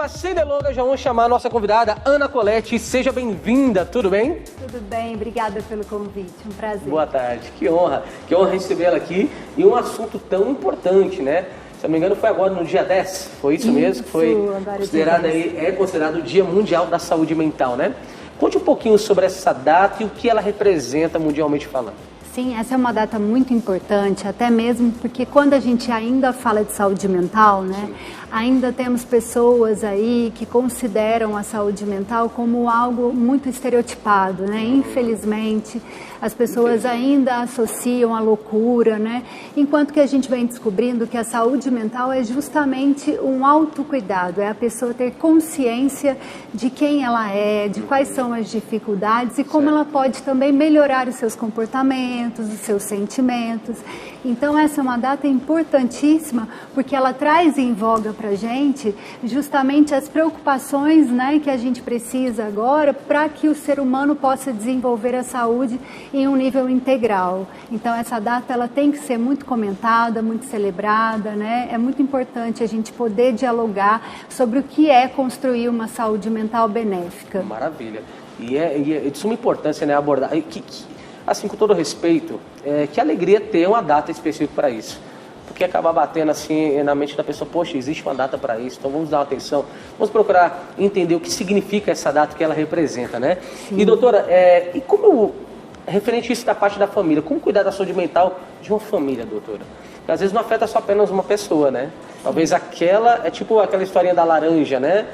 Agora, sem delongas, já vamos chamar a nossa convidada, Ana Colete. Seja bem-vinda, tudo bem? Tudo bem, obrigada pelo convite, um prazer. Boa tarde, que honra recebê-la aqui. E um assunto tão importante, né? Se não me engano, foi agora no dia 10, foi isso mesmo? Que foi considerado aí, é considerado o Dia Mundial da Saúde Mental, né? Conte um pouquinho sobre essa data e o que ela representa mundialmente falando. Sim, essa é uma data muito importante, até mesmo porque quando a gente ainda fala de saúde mental, né, ainda temos pessoas aí que consideram a saúde mental como algo muito estereotipado, né? Infelizmente, as pessoas ainda associam a loucura, né? Enquanto que a gente vem descobrindo que a saúde mental é justamente um autocuidado, é a pessoa ter consciência de quem ela é, de quais são as dificuldades e como ela pode também melhorar os seus comportamentos, os seus sentimentos. Então essa é uma data importantíssima porque ela traz em voga para a gente justamente as preocupações, né, que a gente precisa agora para que o ser humano possa desenvolver a saúde em um nível integral. Então essa data ela tem que ser muito comentada, muito celebrada, né? É muito importante a gente poder dialogar sobre o que é construir uma saúde mental benéfica. Maravilha. E é de suma importância, né, abordar... Assim, com todo respeito, que alegria ter uma data específica para isso. Porque acabar batendo assim na mente da pessoa, poxa, existe uma data para isso, então vamos dar uma atenção, vamos procurar entender o que significa essa data que ela representa, né? Sim. E doutora, e como, referente a isso da parte da família, como cuidar da saúde mental de uma família, doutora? Porque às vezes não afeta só apenas uma pessoa, né? Talvez aquela, é tipo aquela historinha da laranja, né?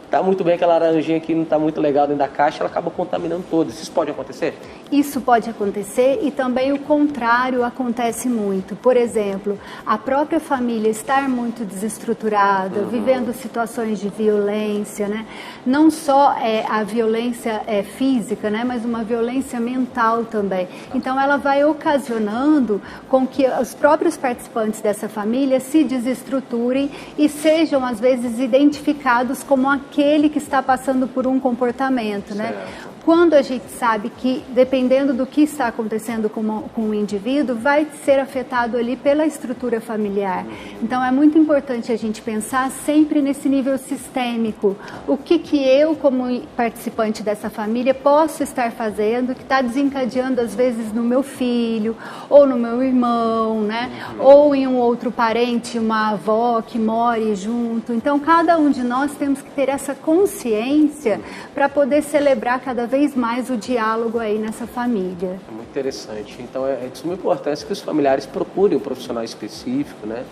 Tá muito bem aquela laranjinha que não está muito legal dentro da caixa, ela acaba contaminando todos. Isso pode acontecer? Isso pode acontecer e também o contrário acontece muito. Por exemplo, a própria família estar muito desestruturada, vivendo situações de violência, né? Não só a violência física, né? Mas uma violência mental também. Então ela vai ocasionando com que os próprios participantes dessa família se desestruturem e sejam às vezes identificados como aquele que está passando por um comportamento, né? Quando a gente sabe que, dependendo do que está acontecendo com o indivíduo, vai ser afetado ali pela estrutura familiar. Então, é muito importante a gente pensar sempre nesse nível sistêmico. O que eu, como participante dessa família, posso estar fazendo que está desencadeando, às vezes, no meu filho, ou no meu irmão, né? Ou em um outro parente, uma avó que more junto. Então, cada um de nós temos que ter essa consciência para poder celebrar cada vez mais o diálogo aí nessa família. É muito interessante. Então é de suma importância que os familiares procurem um profissional específico, né?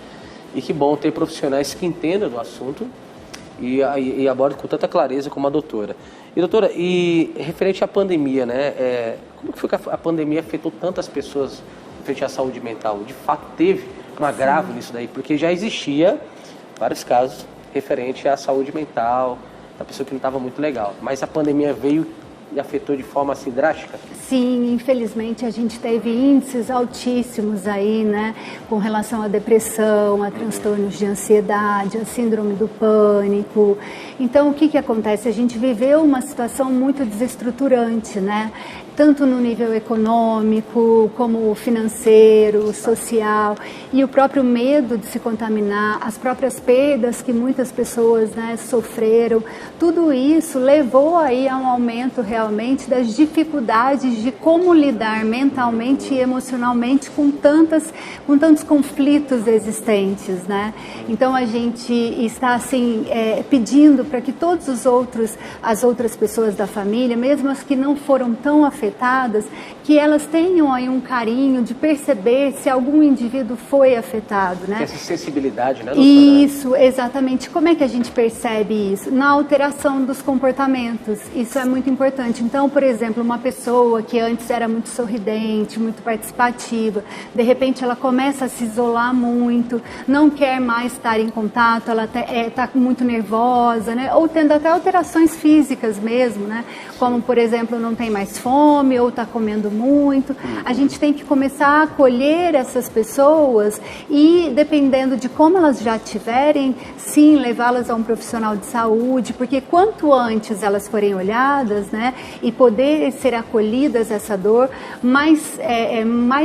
E que bom ter profissionais que entendam do assunto e abordem com tanta clareza como a doutora. E doutora, e referente à pandemia, né? Como que foi que a pandemia afetou tantas pessoas referente à saúde mental? De fato teve um agravo nisso daí, porque já existia vários casos referente à saúde mental, da pessoa que não estava muito legal. Mas a pandemia veio e afetou de forma assim drástica? Sim, infelizmente a gente teve índices altíssimos aí, né, com relação à depressão, a transtornos de ansiedade, a síndrome do pânico. Então, o que acontece? A gente viveu uma situação muito desestruturante, né? Tanto no nível econômico, como financeiro, social, e o próprio medo de se contaminar, as próprias perdas que muitas pessoas, né, sofreram, tudo isso levou aí a um aumento realmente das dificuldades de como lidar mentalmente e emocionalmente com tantos conflitos existentes, né? Então a gente está assim pedindo para que as outras pessoas da família, mesmo as que não foram tão afetadas, que elas tenham aí um carinho de perceber se algum indivíduo foi afetado, né? Essa sensibilidade, né, doutora? Isso, exatamente. Como é que a gente percebe isso? Na alteração dos comportamentos. Isso é muito importante. Então, por exemplo, uma pessoa que antes era muito sorridente, muito participativa, de repente ela começa a se isolar muito, não quer mais estar em contato, ela está muito nervosa, né? Ou tendo até alterações físicas mesmo, né? Como, por exemplo, não tem mais fome ou está comendo muito. A gente tem que começar a acolher essas pessoas e, dependendo de como elas já tiverem, sim, levá-las a um profissional de saúde, porque quanto antes elas forem olhadas, né, e poder ser acolhidas essa dor mais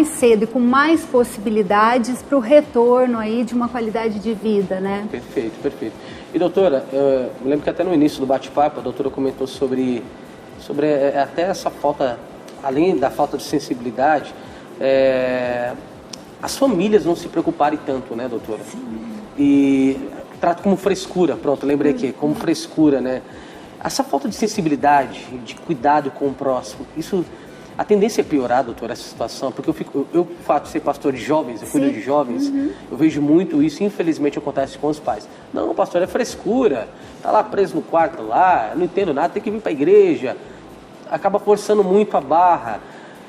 cedo e com mais possibilidades para o retorno aí de uma qualidade de vida, né? Perfeito, perfeito. E doutora, eu lembro que até no início do bate-papo a doutora comentou sobre até essa falta, além da falta de sensibilidade, as famílias não se preocuparem tanto, né, doutora? Sim. E trato como frescura, pronto, lembrei aqui, como frescura, né? Essa falta de sensibilidade, de cuidado com o próximo, isso, a tendência é piorar, doutora, essa situação, porque eu o fato de ser pastor de jovens, eu cuido de jovens, eu vejo muito isso, infelizmente acontece com os pais. Não, pastor, é frescura, tá lá preso no quarto lá, não entendo nada, tem que vir para a igreja, acaba forçando muito a barra.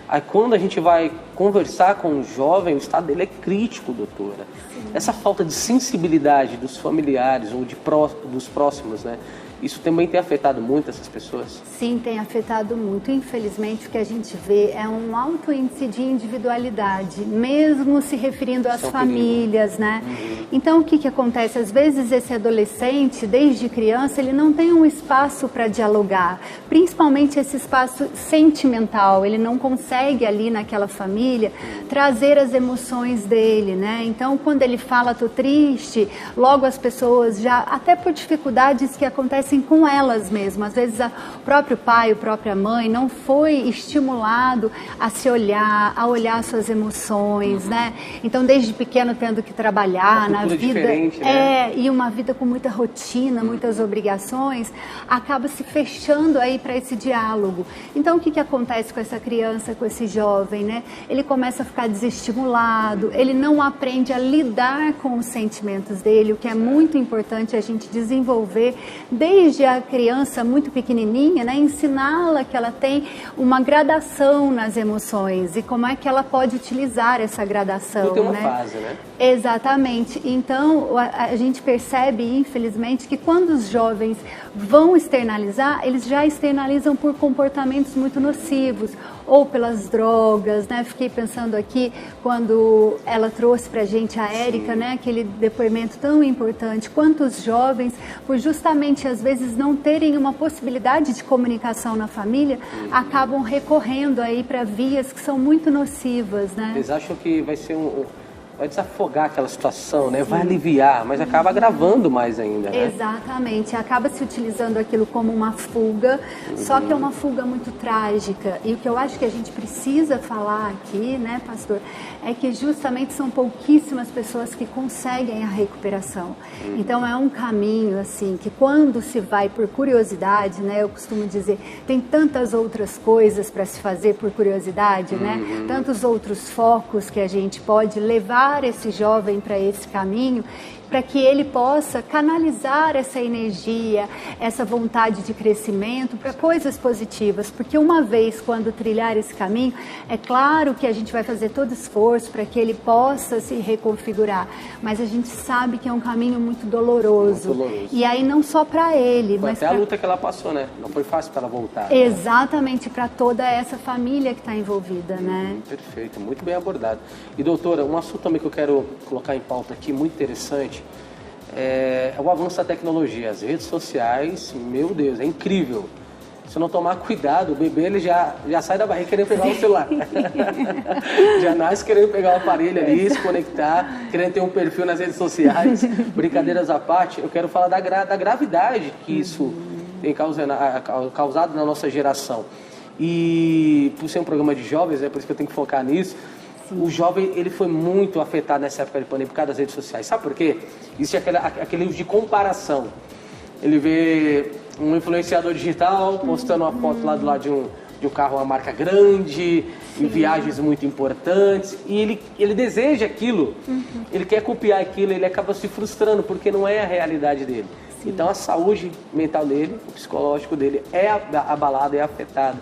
Aí quando a gente vai conversar com o jovem, o estado dele é crítico, doutora. Sim. Essa falta de sensibilidade dos familiares ou dos próximos, né? Isso também tem afetado muito essas pessoas? Sim, tem afetado muito. Infelizmente, o que a gente vê é um alto índice de individualidade, mesmo se referindo às famílias, né? Então, o que acontece? Às vezes, esse adolescente, desde criança, ele não tem um espaço para dialogar, principalmente esse espaço sentimental. Ele não consegue ali naquela família trazer as emoções dele, né? Então, quando ele fala, tô triste, logo as pessoas já, até por dificuldades que acontecem com elas mesmas. Às vezes o próprio pai, a própria mãe não foi estimulado a se olhar, a olhar suas emoções, né? Então, desde pequeno tendo que trabalhar na vida, né? E uma vida com muita rotina, muitas obrigações, acaba se fechando aí para esse diálogo. Então, o que acontece com essa criança, com esse jovem, né? Ele começa a ficar desestimulado, ele não aprende a lidar com os sentimentos dele, o que é muito importante a gente desenvolver desde a criança muito pequenininha, né, ensiná-la que ela tem uma gradação nas emoções e como é que ela pode utilizar essa gradação. Tem uma fase, né? Exatamente. Então, a gente percebe, infelizmente, que quando os jovens vão externalizar, eles já externalizam por comportamentos muito nocivos, ou pelas drogas, né? Fiquei pensando aqui quando ela trouxe pra gente a Érica, né? Aquele depoimento tão importante. Quantos jovens, por justamente às vezes não terem uma possibilidade de comunicação na família, acabam recorrendo aí para vias que são muito nocivas, né? Eles acham que vai ser vai desafogar aquela situação, né? Vai aliviar, mas acaba agravando mais ainda, né? Exatamente, acaba se utilizando aquilo como uma fuga, só que é uma fuga muito trágica. E o que eu acho que a gente precisa falar aqui, né, pastor, é que justamente são pouquíssimas pessoas que conseguem a recuperação. Então é um caminho, assim, que quando se vai por curiosidade, né, eu costumo dizer, tem tantas outras coisas para se fazer por curiosidade, né? Tantos outros focos que a gente pode levar esse jovem para esse caminho, para que ele possa canalizar essa energia, essa vontade de crescimento para coisas positivas, porque uma vez quando trilhar esse caminho, é claro que a gente vai fazer todo esforço para que ele possa se reconfigurar, mas a gente sabe que é um caminho muito doloroso, e aí não só para ele, foi mas até a luta que ela passou, né? Não foi fácil para ela voltar. Exatamente, né? Para toda essa família que está envolvida, né? Perfeito, muito bem abordado. E doutora, um assunto também que eu quero colocar em pauta aqui, muito interessante, é o avanço da tecnologia. As redes sociais, meu Deus, é incrível. Se não tomar cuidado, o bebê ele já sai da barriga querendo pegar o celular. Já nasce querendo pegar o aparelho ali, se conectar, querendo ter um perfil nas redes sociais. Brincadeiras à parte, eu quero falar da gravidade que isso tem causado na nossa geração. E por ser um programa de jovens, é por isso que eu tenho que focar nisso. O jovem, ele foi muito afetado nessa época de pandemia por causa das redes sociais. Sabe por quê? Existe aquele uso de comparação. Ele vê um influenciador digital postando uma foto lá do lado de um carro, uma marca grande, em viagens muito importantes, e ele deseja aquilo, ele quer copiar aquilo, ele acaba se frustrando porque não é a realidade dele. Sim. Então a saúde mental dele, o psicológico dele é abalado, é afetado.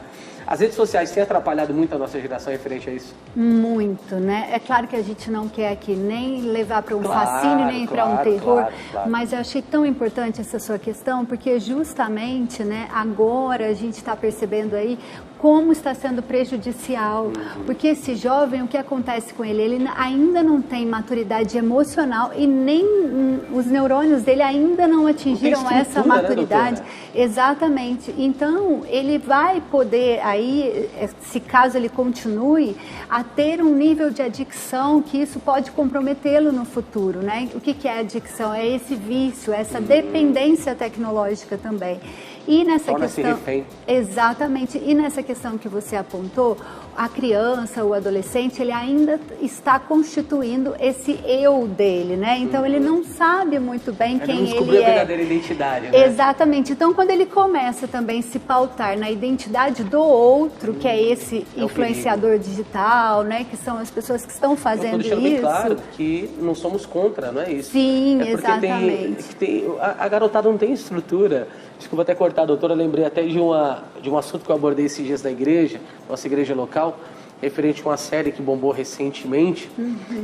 As redes sociais têm atrapalhado muito a nossa geração referente a isso? Muito, né? É claro que a gente não quer aqui nem levar para um fascínio, nem para um terror, mas eu achei tão importante essa sua questão, porque justamente, né, agora a gente está percebendo aí como está sendo prejudicial, porque esse jovem, o que acontece com ele? Ele ainda não tem maturidade emocional e nem os neurônios dele ainda não atingiram essa maturidade. Né, exatamente. Então, ele vai poder aí, se caso ele continue, a ter um nível de adicção que isso pode comprometê-lo no futuro, né? O que é adicção? É esse vício, essa dependência tecnológica também. E nessa questão, exatamente, e nessa questão que você apontou, a criança, o adolescente, ele ainda está constituindo esse eu dele, né? Então ele não sabe muito bem quem ele é. Ele não descobriu a verdadeira identidade, né? Exatamente. Então quando ele começa também a se pautar na identidade do outro, que é esse influenciador digital, né? Que são as pessoas que estão fazendo isso. Bem claro que não somos contra, não é isso? Sim, exatamente. A garotada não tem estrutura. Desculpa até cortar, doutora, eu lembrei até de um assunto que eu abordei esses dias na igreja, nossa igreja local, referente a uma série que bombou recentemente,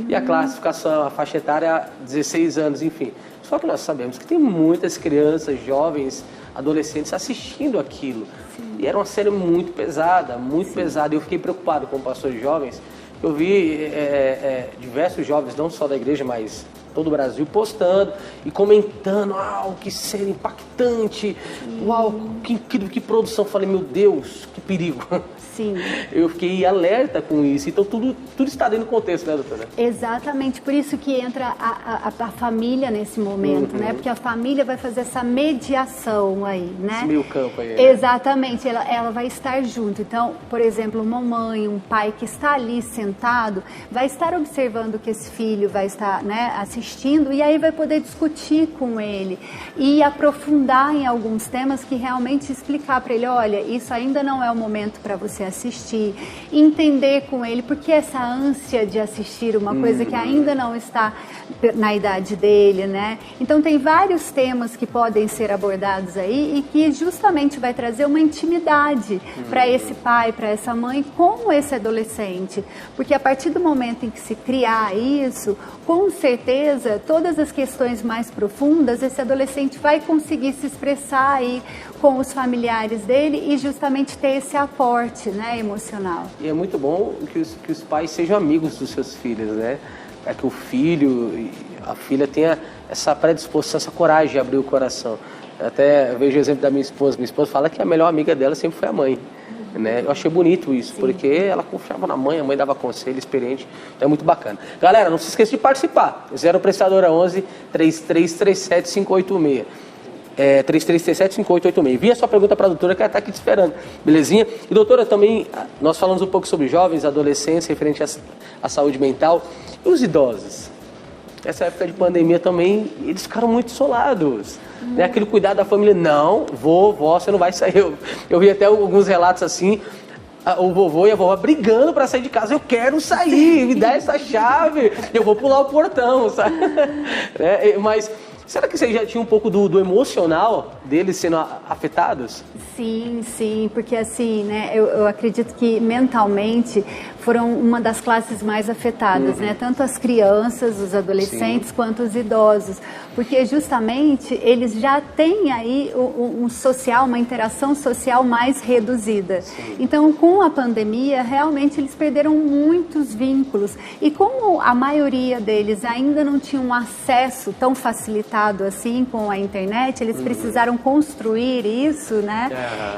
e a classificação, a faixa etária, 16 anos, enfim. Só que nós sabemos que tem muitas crianças, jovens, adolescentes assistindo aquilo. Sim. E era uma série muito pesada, pesada. E eu fiquei preocupado com pastores jovens. Eu vi diversos jovens, não só da igreja, mas todo o Brasil, postando e comentando, que série impactante, uau, que incrível, que produção. Falei, meu Deus, que perigo. Sim. Eu fiquei alerta com isso. Então, tudo está dentro do contexto, né, doutora? Exatamente. Por isso que entra a família nesse momento, né? Porque a família vai fazer essa mediação aí, né? Esse meio campo aí. Né? Exatamente. Ela vai estar junto. Então, por exemplo, uma mãe, um pai que está ali sentado, vai estar observando o que esse filho vai estar, né, assistindo, e aí vai poder discutir com ele e aprofundar em alguns temas que realmente explicar para ele, olha, isso ainda não é o momento para você assistir, entender com ele porque essa ânsia de assistir uma coisa que ainda não está na idade dele, né? Então tem vários temas que podem ser abordados aí e que justamente vai trazer uma intimidade para esse pai, para essa mãe com esse adolescente, porque a partir do momento em que se criar isso, com certeza todas as questões mais profundas esse adolescente vai conseguir se expressar aí com os familiares dele e justamente ter esse aporte, né, emocional. E é muito bom que os pais sejam amigos dos seus filhos, né? É que o filho e a filha tenha essa predisposição, essa coragem de abrir o coração. Eu até vejo o exemplo da minha esposa. Minha esposa fala que a melhor amiga dela sempre foi a mãe. Né? Eu achei bonito isso, porque ela confiava na mãe, a mãe dava conselho, experiente, então é muito bacana. Galera, não se esqueça de participar. 0 prestadora 11 3337 586. 3337-5886. Vi a sua pergunta para a doutora, que ela está aqui te esperando, belezinha? E doutora, também nós falamos um pouco sobre jovens, adolescentes, referente à saúde mental. E os idosos? Essa época de pandemia também, eles ficaram muito isolados. Né? Aquele cuidado da família, não, vovó, você não vai sair. Eu vi até alguns relatos assim, o vovô e a vovó brigando para sair de casa. Eu quero sair, me dá essa chave, eu vou pular o portão, sabe? Mas será que você já tinha um pouco do emocional deles sendo afetados? Sim, porque assim, né, eu acredito que mentalmente foram uma das classes mais afetadas, né? Tanto as crianças, os adolescentes, sim, quanto os idosos, porque justamente eles já têm aí um social, uma interação social mais reduzida. Sim. Então, com a pandemia, realmente eles perderam muitos vínculos e como a maioria deles ainda não tinham um acesso tão facilitado assim com a internet, eles precisaram construir isso, né?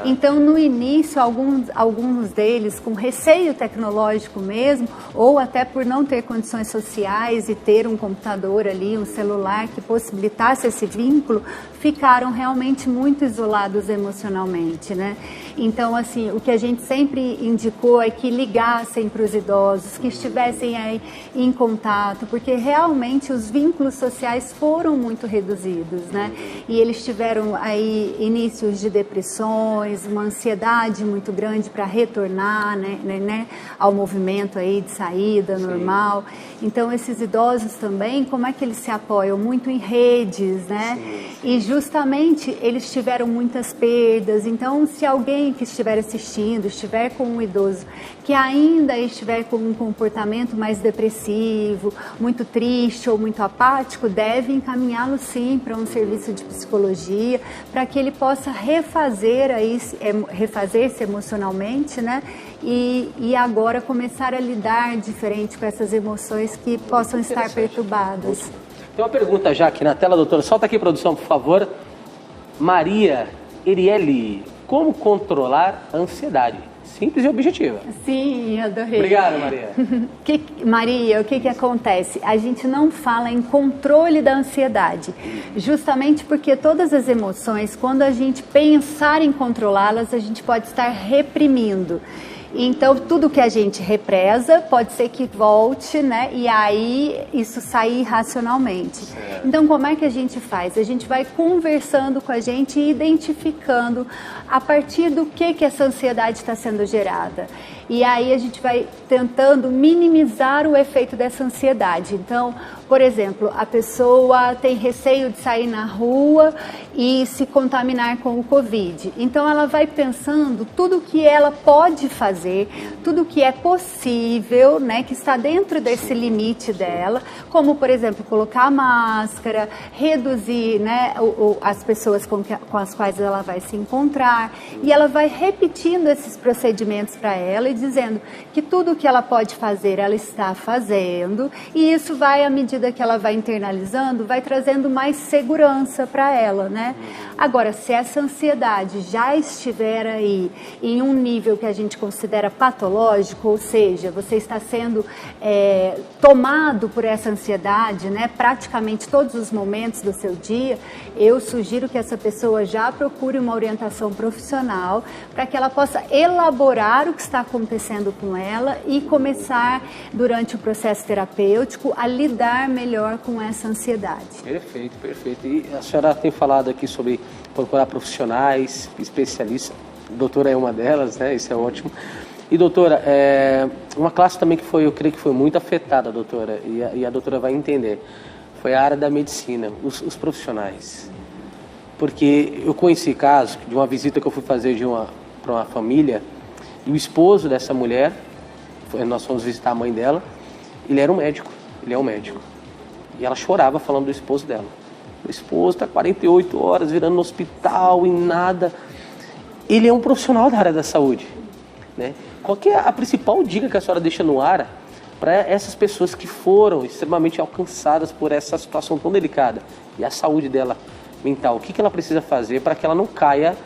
Então, no início, alguns deles com receio tecnológico mesmo, ou até por não ter condições sociais e ter um computador ali, um celular que possibilitasse esse vínculo, ficaram realmente muito isolados emocionalmente, né? Então, assim, o que a gente sempre indicou é que ligassem para os idosos, que estivessem aí em contato, porque realmente os vínculos sociais foram muito reduzidos, né? E eles tiveram aí inícios de depressões, uma ansiedade muito grande para retornar, né, ao movimento aí de saída normal. Sim. Então, esses idosos também, como é que eles se apoiam? Muito em redes, né? Sim. E justamente eles tiveram muitas perdas. Então, se alguém que estiver assistindo, estiver com um idoso que ainda estiver com um comportamento mais depressivo, muito triste ou muito apático, deve encaminhá-lo sim para um serviço de psicologia, para que ele possa refazer-se emocionalmente, né? E agora começar a lidar diferente com essas emoções que possam estar perturbadas. Tem uma pergunta já aqui na tela, doutora. Solta aqui, produção, por favor. Maria Erieli, como controlar a ansiedade? Simples e objetiva. Sim, adorei. Obrigado, Maria. Maria, o que acontece? A gente não fala em controle da ansiedade, justamente porque todas as emoções, quando a gente pensar em controlá-las, a gente pode estar reprimindo. Então, tudo que a gente represa pode ser que volte, né? E aí isso sair racionalmente. Então, como é que a gente faz? A gente vai conversando com a gente e identificando a partir do que essa ansiedade está sendo gerada. E aí a gente vai tentando minimizar o efeito dessa ansiedade. Então, por exemplo, a pessoa tem receio de sair na rua e se contaminar com o Covid. Então, ela vai pensando tudo que ela pode fazer, tudo que é possível, né, que está dentro desse limite dela, como, por exemplo, colocar máscara, reduzir, né, as pessoas com as quais ela vai se encontrar. E ela vai repetindo esses procedimentos para ela e dizendo que tudo que ela pode fazer, ela está fazendo. E isso vai, à medida que ela vai internalizando, vai trazendo mais segurança para ela, né? Agora, se essa ansiedade já estiver aí em um nível que a gente considera patológico, ou seja, você está sendo tomado por essa ansiedade, né, praticamente todos os momentos do seu dia, eu sugiro que essa pessoa já procure uma orientação profissional para que ela possa elaborar o que está acontecendo com ela e começar, durante o processo terapêutico, a lidar melhor com essa ansiedade. Perfeito, perfeito. E a senhora tem falado aqui sobre procurar profissionais, especialistas. A doutora é uma delas, né? Isso é ótimo. E, doutora, uma classe também que eu creio que foi muito afetada, doutora, e a doutora vai entender, foi a área da medicina, os profissionais. Porque eu conheci casos de uma visita que eu fui fazer para uma família, e o esposo dessa mulher, nós fomos visitar a mãe dela, ele é um médico. E ela chorava falando do esposo dela. O esposo está 48 horas virando no hospital e nada. Ele é um profissional da área da saúde, né? Qual que é a principal dica que a senhora deixa no ar para essas pessoas que foram extremamente alcançadas por essa situação tão delicada e a saúde dela mental? O que ela precisa fazer para que ela não caia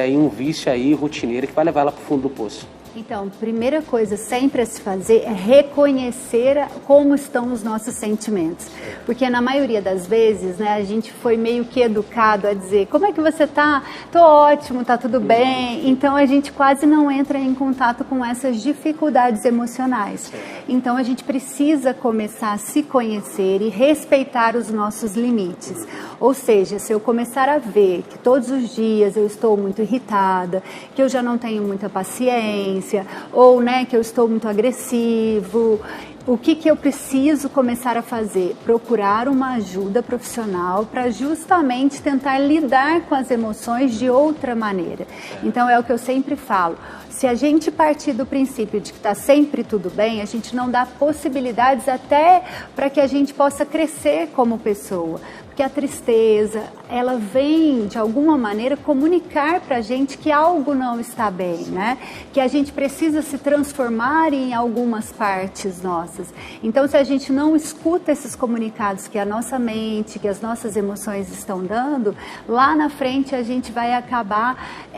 em um vício aí rotineiro que vai levar ela para o fundo do poço? Então, primeira coisa sempre a se fazer é reconhecer como estão os nossos sentimentos. Porque na maioria das vezes, né, a gente foi meio que educado a dizer: como é que você tá? Tô ótimo, tá tudo bem. Então a gente quase não entra em contato com essas dificuldades emocionais. Então a gente precisa começar a se conhecer e respeitar os nossos limites. Ou seja, se eu começar a ver que todos os dias eu estou muito irritada, que eu já não tenho muita paciência, ou, né, que eu estou muito agressivo, o que eu preciso começar a fazer? Procurar uma ajuda profissional para justamente tentar lidar com as emoções de outra maneira. Então é o que eu sempre falo. Se a gente partir do princípio de que está sempre tudo bem, a gente não dá possibilidades até para que a gente possa crescer como pessoa. Porque a tristeza, ela vem, de alguma maneira, comunicar para a gente que algo não está bem, né? Que a gente precisa se transformar em algumas partes nossas. Então, se a gente não escuta esses comunicados que a nossa mente, que as nossas emoções estão dando, lá na frente a gente vai acabar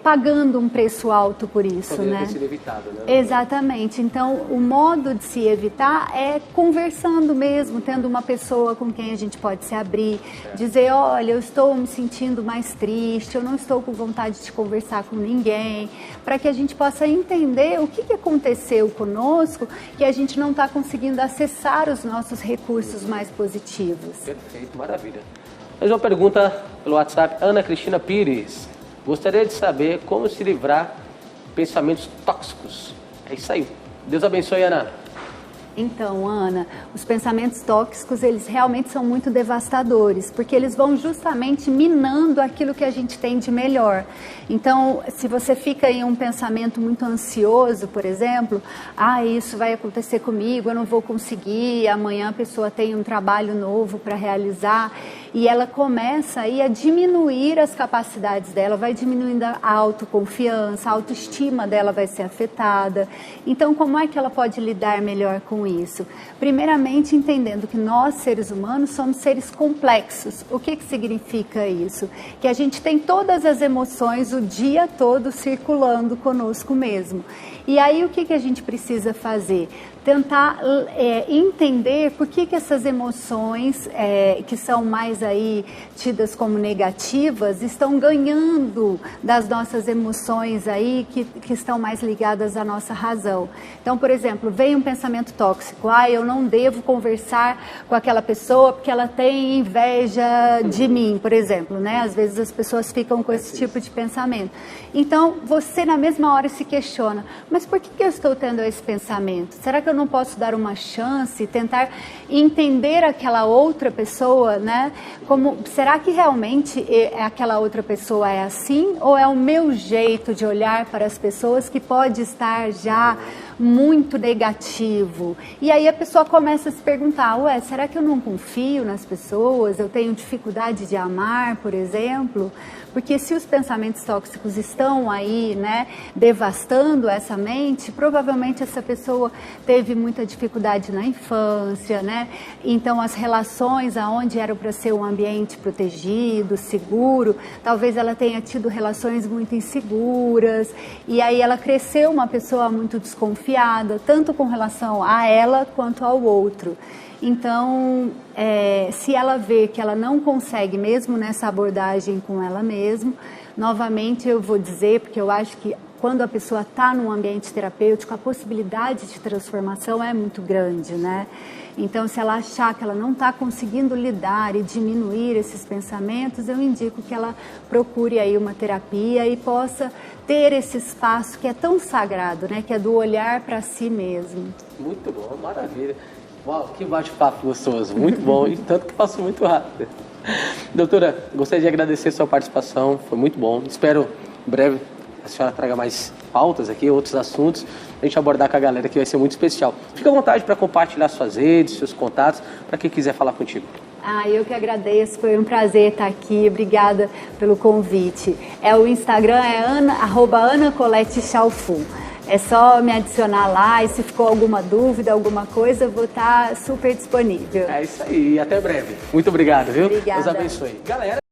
pagando um preço alto por isso, poderia né? ter sido evitado, né? Exatamente. Então, o modo de se evitar é conversando mesmo, tendo uma pessoa com quem a gente pode se abrir, dizer: olha, eu estou me sentindo mais triste, eu não estou com vontade de conversar com ninguém, para que a gente possa entender o que aconteceu conosco, que a gente não está conseguindo acessar os nossos recursos mais positivos. Perfeito, maravilha. Mais uma pergunta pelo WhatsApp, Ana Cristina Pires. Gostaria de saber como se livrar de pensamentos tóxicos. É isso aí. Deus abençoe, Ana. Então, Ana, os pensamentos tóxicos, eles realmente são muito devastadores, porque eles vão justamente minando aquilo que a gente tem de melhor. Então, se você fica em um pensamento muito ansioso, por exemplo, isso vai acontecer comigo, eu não vou conseguir, amanhã a pessoa tem um trabalho novo para realizar, e ela começa aí a diminuir as capacidades dela, vai diminuindo a autoconfiança, a autoestima dela vai ser afetada. Então, como é que ela pode lidar melhor com isso? Primeiramente, entendendo que nós, seres humanos, somos seres complexos. O que significa isso? Que a gente tem todas as emoções o dia todo circulando conosco mesmo. E aí, o que a gente precisa fazer? Tentar entender por que essas emoções que são mais aí tidas como negativas estão ganhando das nossas emoções aí que estão mais ligadas à nossa razão. Então, por exemplo, vem um pensamento tóxico, eu não devo conversar com aquela pessoa porque ela tem inveja de mim, por exemplo, né? Às vezes as pessoas ficam com esse tipo de pensamento. Então, você na mesma hora se questiona, mas por que eu estou tendo esse pensamento? Será que eu não posso dar uma chance, tentar entender aquela outra pessoa, né? Será que realmente aquela outra pessoa é assim? Ou é o meu jeito de olhar para as pessoas que pode estar já muito negativo? E aí a pessoa começa a se perguntar, será que eu não confio nas pessoas? Eu tenho dificuldade de amar, por exemplo? Porque se os pensamentos tóxicos estão aí, né, devastando essa mente, provavelmente essa pessoa teve muita dificuldade na infância, né? Então as relações aonde eram para ser um ambiente protegido, seguro, talvez ela tenha tido relações muito inseguras, e aí ela cresceu uma pessoa muito desconfiada, tanto com relação a ela quanto ao outro. Então, se ela vê que ela não consegue, mesmo nessa abordagem com ela mesma, novamente eu vou dizer, porque eu acho que quando a pessoa está num ambiente terapêutico, a possibilidade de transformação é muito grande, né? Então, se ela achar que ela não está conseguindo lidar e diminuir esses pensamentos, eu indico que ela procure aí uma terapia e possa ter esse espaço que é tão sagrado, né? Que é do olhar para si mesmo. Muito bom, maravilha. Uau, que bate-papo gostoso, muito bom, e tanto que passou muito rápido. Doutora, gostaria de agradecer a sua participação, foi muito bom. Espero em breve a senhora traga mais pautas aqui, outros assuntos, a gente abordar com a galera que vai ser muito especial. Fica à vontade para compartilhar suas redes, seus contatos, para quem quiser falar contigo. Eu que agradeço, foi um prazer estar aqui, obrigada pelo convite. O Instagram é @anacoletechalfu. É só me adicionar lá e se ficou alguma dúvida, alguma coisa, eu vou estar super disponível. É isso aí, até breve. Muito obrigado, viu? Obrigada. Deus abençoe. Galera.